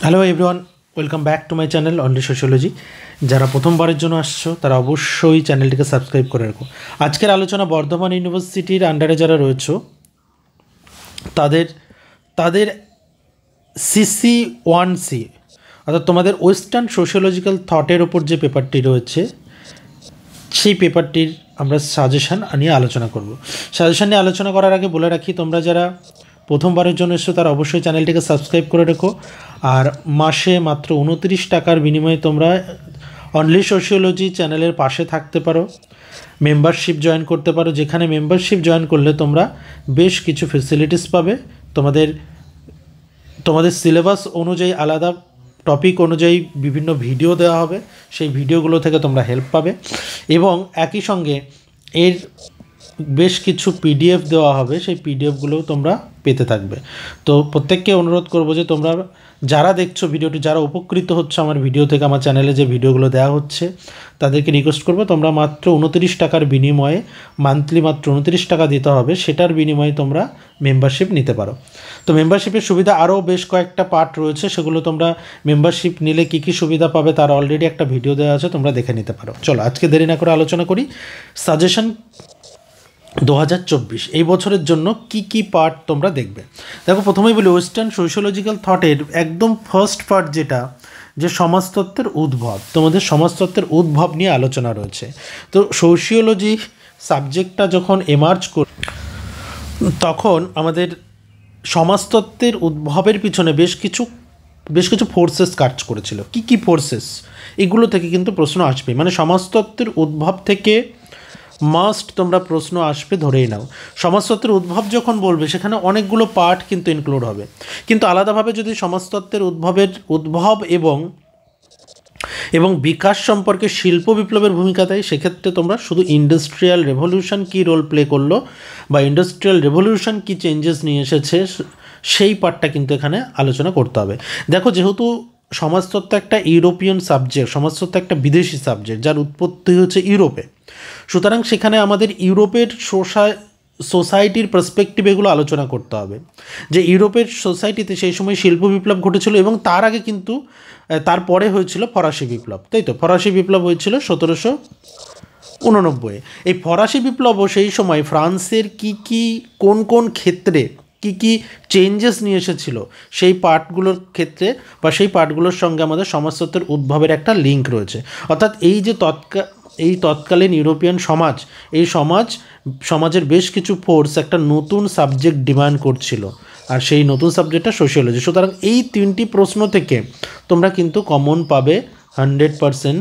Hello everyone, welcome back to my channel only sociology. যারা প্রথমবারের জন্য আসছো তারা অবশ্যই চ্যানেলটিকে সাবস্ক্রাইব করে রাখো। আজকের আলোচনা বর্ধমান ইউনিভার্সিটির আন্ডারে যারা রয়েছে তাদের তাদের CC1C অর্থাৎ তোমাদের ওয়েস্টার্ন সোশিওলজিক্যাল থটের ওপর যে পেপারটি রয়েছে সেই পেপারটির আমরা সাজেশান নিয়ে আলোচনা করব। সাজেশান নিয়ে আলোচনা করার আগে বলে রাখি, তোমরা যারা প্রথমবারের জন্য এসছো তারা অবশ্যই চ্যানেলটিকে সাবস্ক্রাইব করে রেখো। আর মাসে মাত্র 29 টাকার বিনিময়ে তোমরা অনলি সোশিওলজি চ্যানেলের পাশে থাকতে পারো, মেম্বারশিপ জয়েন করতে পারো, যেখানে মেম্বারশিপ জয়েন করলে তোমরা বেশ কিছু ফেসিলিটিস পাবে। তোমাদের সিলেবাস অনুযায়ী আলাদা টপিক অনুযায়ী বিভিন্ন ভিডিও দেওয়া হবে, সেই ভিডিওগুলো থেকে তোমরা হেল্প পাবে এবং একই সঙ্গে এর বেশ কিছু PDF দেওয়া হবে, সেই PDFগুলোও তোমরা পেতে থাকবে। তো প্রত্যেককে অনুরোধ করব যে তোমরা যারা দেখছো ভিডিওটি, যারা উপকৃত হচ্ছে আমার ভিডিও থেকে, আমার চ্যানেলে যে ভিডিওগুলো দেওয়া হচ্ছে তাদেরকে রিকোয়েস্ট করবো তোমরা মাত্র 29 টাকার বিনিময়ে, মান্থলি মাত্র 29 টাকা দিতে হবে, সেটার বিনিময়ে তোমরা মেম্বারশিপ নিতে পারো। তো মেম্বারশিপের সুবিধা আরও বেশ কয়েকটা পার্ট রয়েছে, সেগুলো তোমরা মেম্বারশিপ নিলে কী কী সুবিধা পাবে তার অলরেডি একটা ভিডিও দেওয়া আছে, তোমরা দেখে নিতে পারো। চলো আজকে দেরি না করে আলোচনা করি। সাজেশন 2024 এই বছরের জন্য কি কি পার্ট তোমরা দেখবে। দেখো, প্রথমেই বলি ওয়েস্টার্ন সোশিওলজিক্যাল থটের একদম ফার্স্ট পার্ট যেটা, যে সমাজতত্ত্বের উদ্ভব, তোমাদের সমাজতত্ত্বের উদ্ভব নিয়ে আলোচনা রয়েছে। তো সোশিওলজি সাবজেক্টটা যখন এমার্জ তখন আমাদের সমাজতত্ত্বের উদ্ভবের পিছনে বেশ কিছু ফোর্সেস কাজ করেছিল। কি কি ফোর্সেস, এগুলো থেকে কিন্তু প্রশ্ন আসবে। মানে সমাজতত্ত্বের উদ্ভব থেকে মাস্ট তোমরা প্রশ্ন আসবে, ধরেই নাও। সমাজতত্ত্বের উদ্ভব যখন বলবে সেখানে অনেকগুলো পার্ট কিন্তু ইনক্লুড হবে, কিন্তু আলাদাভাবে যদি সমাজতত্ত্বের উদ্ভব এবং বিকাশ সম্পর্কে শিল্প বিপ্লবের ভূমিকা দেয়, সেক্ষেত্রে তোমরা শুধু ইন্ডাস্ট্রিয়াল রেভলিউশন কী রোল প্লে করলো বা ইন্ডাস্ট্রিয়াল রেভলিউশন কী চেঞ্জেস নিয়ে এসেছে সেই পার্টটা কিন্তু এখানে আলোচনা করতে হবে। দেখো, যেহেতু সমাজতত্ত্ব একটা ইউরোপিয়ান সাবজেক্ট, সমাজতত্ত্ব একটা বিদেশি সাবজেক্ট যার উৎপত্তি হচ্ছে ইউরোপে, সুতরাং সেখানে আমাদের ইউরোপের সোসাইটির পার্সপেক্টিভ এগুলো আলোচনা করতে হবে। যে ইউরোপের সোসাইটিতে সেই সময় শিল্প বিপ্লব ঘটেছিল এবং তার আগে কিন্তু তারপরে হয়েছিল ফরাসি বিপ্লব, তাই তো? ফরাসি বিপ্লব হয়েছিল 1789। এই ফরাসি বিপ্লবও সেই সময় ফ্রান্সের কোন ক্ষেত্রে কি চেঞ্জেস নিয়ে এসেছিল সেই পার্টগুলোর ক্ষেত্রে বা সেই পার্টগুলোর সঙ্গে আমাদের সমাজতত্ত্বের উদ্ভবের একটা লিঙ্ক রয়েছে। অর্থাৎ এই তৎকালীন ইউরোপিয়ান সমাজের বেশ কিছু ফোর্স একটা নতুন সাবজেক্ট ডিমান্ড করছিল, আর সেই নতুন সাবজেক্টটা সোশিওলজি। সুতরাং এই তিনটি প্রশ্ন থেকে তোমরা কিন্তু কমন পাবে 100%,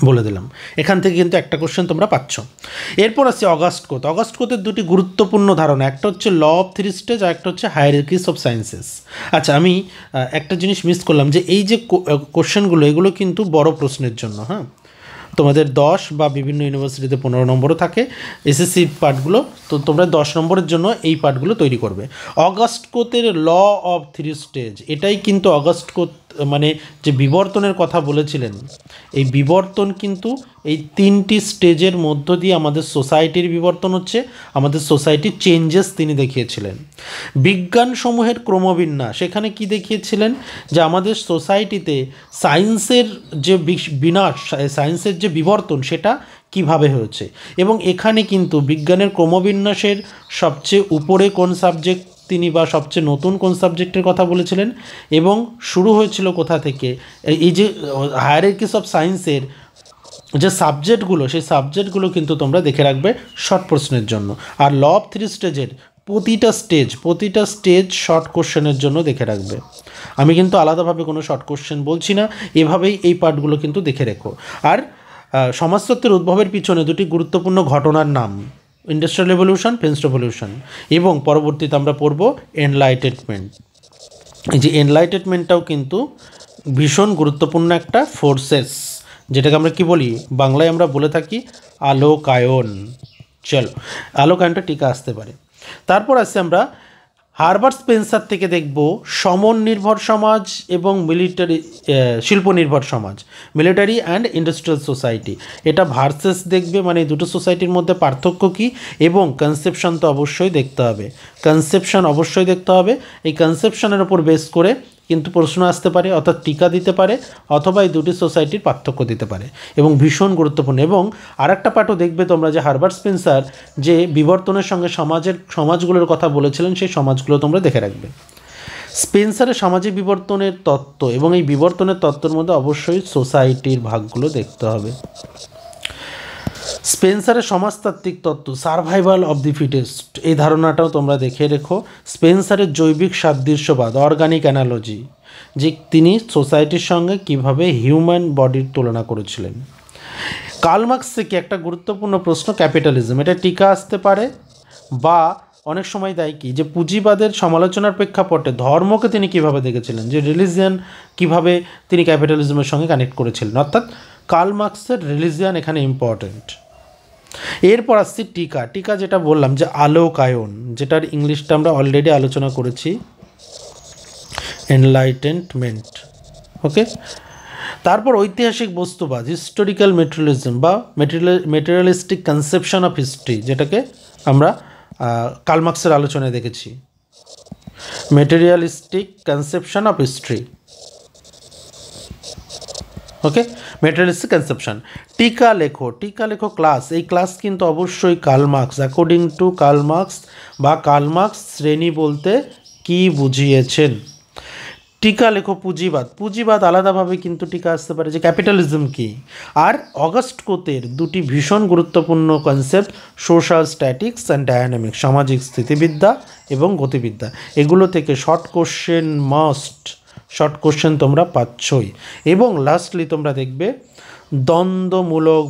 বলে দিলাম। এখান থেকে কিন্তু একটা কোশ্চেন তোমরা পাচ্ছ। এরপর আসছে অগাস্ট কোথ। অগাস্ট কোথের দুটি গুরুত্বপূর্ণ ধারণা, একটা হচ্ছে ল অফ 3 স্টেজ আর একটা হচ্ছে হায়ারার্কিস অফ সায়েন্সেস। আচ্ছা, আমি একটা জিনিস মিস করলাম, যে এই যে কোশ্চেনগুলো, এগুলো কিন্তু বড় প্রশ্নের জন্য। হ্যাঁ, তোমাদের 10 বা বিভিন্ন ইউনিভার্সিটিতে 15 নম্বরও থাকে SSC পার্টগুলো, তো তোমরা 10 নম্বরের জন্য এই পার্টগুলো তৈরি করবে। অগাস্ট কোথের ল অফ 3 স্টেজ, এটাই কিন্তু অগাস্ট কোথ মানে যে বিবর্তনের কথা বলেছিলেন, এই বিবর্তন কিন্তু এই 3টি স্টেজের মধ্য দিয়ে আমাদের সোসাইটির বিবর্তন হচ্ছে, আমাদের সোসাইটির চেঞ্জেস তিনি দেখিয়েছিলেন। বিজ্ঞানসমূহের ক্রমবিন্যাস, সেখানে কি দেখিয়েছিলেন, যে আমাদের সোসাইটিতে সায়েন্সের যে বিনাশ, সায়েন্সের যে বিবর্তন, সেটা কিভাবে হয়েছে। এবং এখানে কিন্তু বিজ্ঞানের ক্রমবিন্যাসের সবচেয়ে উপরে কোন সাবজেক্ট তিনি, বা সবচেয়ে নতুন কোন সাবজেক্টের কথা বলেছিলেন এবং শুরু হয়েছিল কোথা থেকে, এই যে হায়ারার্কিস অফ সায়েন্সের যে সাবজেক্টগুলো, সেই সাবজেক্টগুলো কিন্তু তোমরা দেখে রাখবে শর্ট প্রশ্নের জন্য। আর ল অফ 3 স্টেজের প্রতিটা স্টেজ শর্ট কোশ্চেনের জন্য দেখে রাখবে। আমি কিন্তু আলাদাভাবে কোনো শর্ট কোশ্চেন বলছি না, এভাবেই এই পার্টগুলো কিন্তু দেখে রেখো। আর সমাজতত্ত্বের উদ্ভবের পিছনে দুটি গুরুত্বপূর্ণ ঘটনার নাম, ইন্ডাস্ট্রিয়াল রেভলিউশন, ফ্রেঞ্চ রেভলিউশন, এবং পরবর্তীতে আমরা পড়ব এনলাইটেনমেন্ট। এই যে এনলাইটেনমেন্টটাও কিন্তু ভীষণ গুরুত্বপূর্ণ একটা ফোর্সেস, যেটাকে আমরা কি বলি, বাংলায় আমরা বলে থাকি আলোকায়ন। চলো, আলোকায়নটা টিকা আসতে পারে। তারপর আসছে আমরা হারবার্ট স্পেন্সার থেকে দেখব সমন নির্ভর সমাজ এবং শিল্প নির্ভর সমাজ, মিলিটারি অ্যান্ড ইন্ডাস্ট্রিয়াল সোসাইটি। এটা ভার্সেস দেখবে, মানে দুটো সোসাইটির মধ্যে পার্থক্য কী, এবং কনসেপশন তো অবশ্যই দেখতে হবে, এই কনসেপশনের ওপর বেস করে কিন্তু প্রশ্ন আসতে পারে, অর্থাৎ টিকা দিতে পারে অথবা এই দুটি সোসাইটির পার্থক্য দিতে পারে এবং ভীষণ গুরুত্বপূর্ণ। এবং আরেকটা পাঠও দেখবে তোমরা যে হারবার্ট স্পেন্সার যে বিবর্তনের সঙ্গে সমাজগুলোর কথা বলেছিলেন, সেই সমাজগুলো তোমরা দেখে রাখবে। স্পেন্সারের সামাজিক বিবর্তনের তত্ত্ব এবং এই বিবর্তনের তত্ত্বের মধ্যে অবশ্যই সোসাইটির ভাগগুলো দেখতে হবে। স্পেন্সারের সমাজতাত্ত্বিক তত্ত্ব, সার্ভাইভাল অব দি ফিটেস্ট, এই ধারণাটাও তোমরা দেখে রেখো। স্পেন্সারের জৈবিক সাদৃশ্যবাদ, অর্গানিক অ্যানালজি, যে তিনি সোসাইটির সঙ্গে কিভাবে হিউম্যান বডির তুলনা করেছিলেন। কার্ল মার্কস থেকে একটা গুরুত্বপূর্ণ প্রশ্ন, ক্যাপিটালিজম, এটা টিকা আসতে পারে বা অনেক সময় দেয় কি যে পুঁজিবাদের সমালোচনার প্রেক্ষাপটে ধর্মকে তিনি কিভাবে দেখেছিলেন, যে রিলিজিয়ান কিভাবে তিনি ক্যাপিটালিজমের সঙ্গে কানেক্ট করেছিলেন, অর্থাৎ কার্ল মার্কসের রিলিজিয়ান এখানে ইম্পর্টেন্ট। এরপর আসছি টিকা। টিকা যেটা বললাম যে আলোকায়ন, যেটার ইংলিশটা আমরা অলরেডি আলোচনা করেছি, এনলাইটেনমেন্ট। ওকে, তারপর ঐতিহাসিক বস্তুবাদ, হিস্টোরিক্যাল মেটেরিয়ালিজম বা মেটেরিয়ালিস্টিক কনসেপশন অফ হিস্ট্রি, যেটাকে আমরা কার্ল মার্কসের আলোচনায় দেখেছি, materialistic conception of history. Okay, materialistic conception. টিকা লেখো ক্লাস, এই ক্লাস কিন্তু অবশ্যই Karl Marx, according to Karl Marx বা কার্ল মার্কস শ্রেণী বলতে কি বুঝিয়েছেন। টিকা লেখো পুঁজিবাদ আলাদাভাবে কিন্তু টিকা আসতে পারে যে ক্যাপিটালিজম কি। আর অগাস্ট কোতের দুটি ভীষণ গুরুত্বপূর্ণ concept, social statics and dynamics, সামাজিক স্থিতিবিদ্যা এবং গতিবিদ্যা, এগুলো থেকে শর্ট কোশ্চেন তোমরা পাচ্ছই। এবং লাস্টলি তোমরা দেখবে দ্বন্দ্বমূলক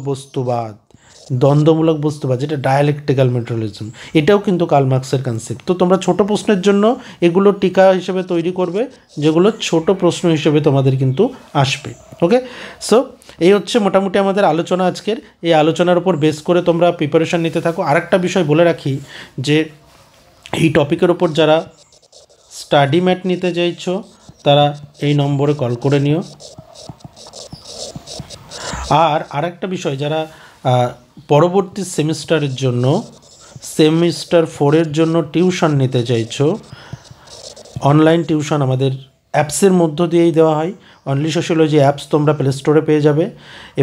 বস্তুবাদ, যেটা ডায়ালেকটিক্যাল মেটেরিয়ালিজম, এটাও কিন্তু কার্ল মার্কসের কনসেপ্ট। তো তোমরা ছোট প্রশ্নের জন্য এগুলো টিকা হিসেবে তৈরি করবে, যেগুলো ছোট প্রশ্ন হিসেবে তোমাদের কিন্তু আসবে। ওকে, সো এই হচ্ছে মোটামুটি আমাদের আলোচনা আজকের। এই আলোচনার উপর বেস করে তোমরা প্রিপারেশান নিতে থাকো। আরেকটা বিষয় বলে রাখি যে এই টপিকের ওপর যারা স্টাডি ম্যাট নিতে চাইছো তারা এই নম্বরে কল করে নিও। আর আরেকটা বিষয়, যারা পরবর্তী সেমিস্টারের জন্য সেমিস্টার 4-এর জন্য টিউশন নিতে চাইছো, অনলাইন টিউশন আমাদের অ্যাপসের মধ্য দিয়েই দেওয়া হয়। অনলি সোশিওলজি অ্যাপস তোমরা প্লে স্টোরে পেয়ে যাবে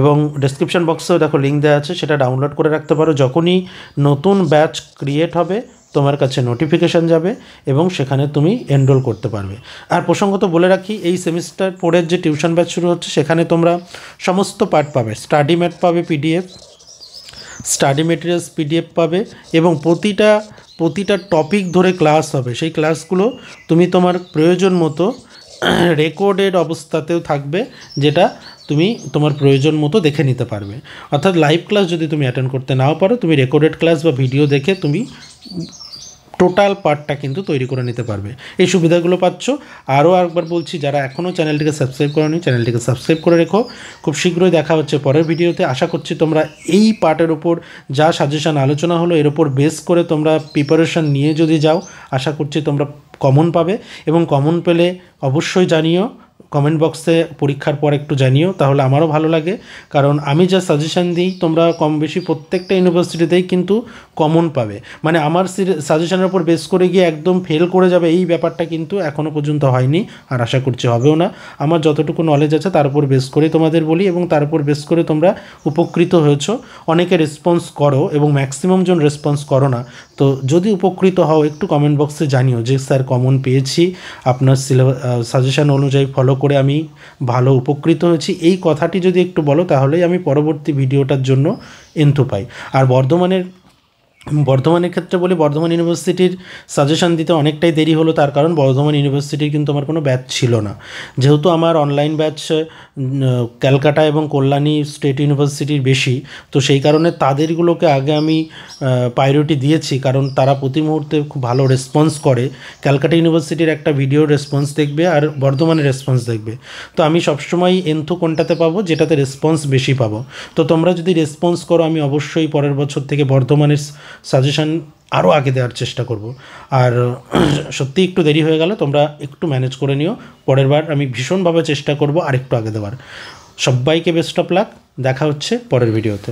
এবং ডেসক্রিপশন বক্সেও দেখো লিঙ্ক দেওয়া আছে, সেটা ডাউনলোড করে রাখতে পারো। যখনই নতুন ব্যাচ ক্রিয়েট হবে তোমার কাছে নোটিফিকেশান যাবে এবং সেখানে তুমি এনরোল করতে পারবে। আর প্রসঙ্গত বলে রাখি, এই সেমিস্টার 4-এর যে টিউশন ব্যাচ শুরু হচ্ছে সেখানে তোমরা সমস্ত পার্ট পাবে, স্টাডি ম্যাট পাবে, পিডিএফ, স্টাডি মেটেরিয়ালস পিডিএফ পাবে এবং প্রতিটা টপিক ধরে ক্লাস হবে। সেই ক্লাসগুলো তুমি তোমার প্রয়োজন মতো রেকর্ডেড অবস্থাতেও থাকবে, যেটা তুমি তোমার প্রয়োজন মতো দেখে নিতে পারবে। অর্থাৎ লাইভ ক্লাস যদি তুমি অ্যাটেন্ড করতে নাও পারো, তুমি রেকর্ডেড ক্লাস বা ভিডিও দেখে তুমি টোটাল পার্টটা কিন্তু তৈরি করে নিতে পারবে। এই সুবিধাগুলো পাচ্ছ। আরও একবার বলছি, যারা এখনও চ্যানেলটিকে সাবস্ক্রাইব করোনি চ্যানেলটিকে সাবস্ক্রাইব করে রেখো। খুব শীঘ্রই দেখা হচ্ছে পরের ভিডিওতে। আশা করছি তোমরা এই পার্টের ওপর যা সাজেশন আলোচনা হলো এর ওপর বেস করে তোমরা প্রিপারেশন নিয়ে যদি যাও, আশা করছি তোমরা কমন পাবে এবং কমন পেলে অবশ্যই জানিও, কমেন্ট বক্সে পরীক্ষার পর একটু জানিও, তাহলে আমারও ভালো লাগে। কারণ আমি যা সাজেশান দিই তোমরা কম বেশি প্রত্যেকটা ইউনিভার্সিটিতেই কিন্তু কমন পাবে। মানে আমার সাজেশানের উপর বেস করে গিয়ে একদম ফেল করে যাবে এই ব্যাপারটা কিন্তু এখনও পর্যন্ত হয়নি, আর আশা করছি হবেও না। আমার যতটুকু নলেজ আছে তার উপর বেস করে তোমাদের বলি এবং তার উপর বেস করে তোমরা উপকৃত হয়েছো। অনেকে রেসপন্স করো এবং ম্যাক্সিমাম জন রেসপন্স করো না। তো যদি উপকৃত হও একটু কমেন্ট বক্সে জানিও যে স্যার কমন পেয়েছি, আপনার সাজেশান অনুযায়ী ফলো করে আমি ভালো উপকৃত হয়েছি, এই কথাটি যদি একটু বলো তাহলেই আমি পরবর্তী ভিডিওটার জন্য এন্থু পাই। আর বর্ধমানের ক্ষেত্রে বলি, বর্ধমান ইউনিভার্সিটির সাজেশান দিতে অনেকটাই দেরি হলো, তার কারণ বর্ধমান ইউনিভার্সিটির কিন্তু আমার কোনো ব্যাচ ছিল না। যেহেতু আমার অনলাইন ব্যাচ ক্যালকাটা এবং কল্যাণী স্টেট ইউনিভার্সিটির বেশি, তো সেই কারণে তাদেরগুলোকে আগে আমি প্রায়োরিটি দিয়েছি, কারণ তারা প্রতি মুহূর্তে খুব ভালো রেসপন্স করে। ক্যালকাটা ইউনিভার্সিটির একটা ভিডিও রেসপন্স দেখবে আর বর্ধমানের রেসপন্স দেখবে। তো আমি সবসময় এন্থু কোনটাতে পাবো, যেটাতে রেসপন্স বেশি পাবো। তো তোমরা যদি রেসপন্স করো আমি অবশ্যই পরের বছর থেকে বর্ধমানের সাজেশান আরও আগে দেওয়ার চেষ্টা করব। আর সত্যি একটু দেরি হয়ে গেল, তোমরা একটু ম্যানেজ করে নিও। পরের বার আমি ভীষণভাবে চেষ্টা করব আর একটু আগে দেওয়ার। সবাইকে বেস্ট অফ লাক, দেখা হচ্ছে পরের ভিডিওতে।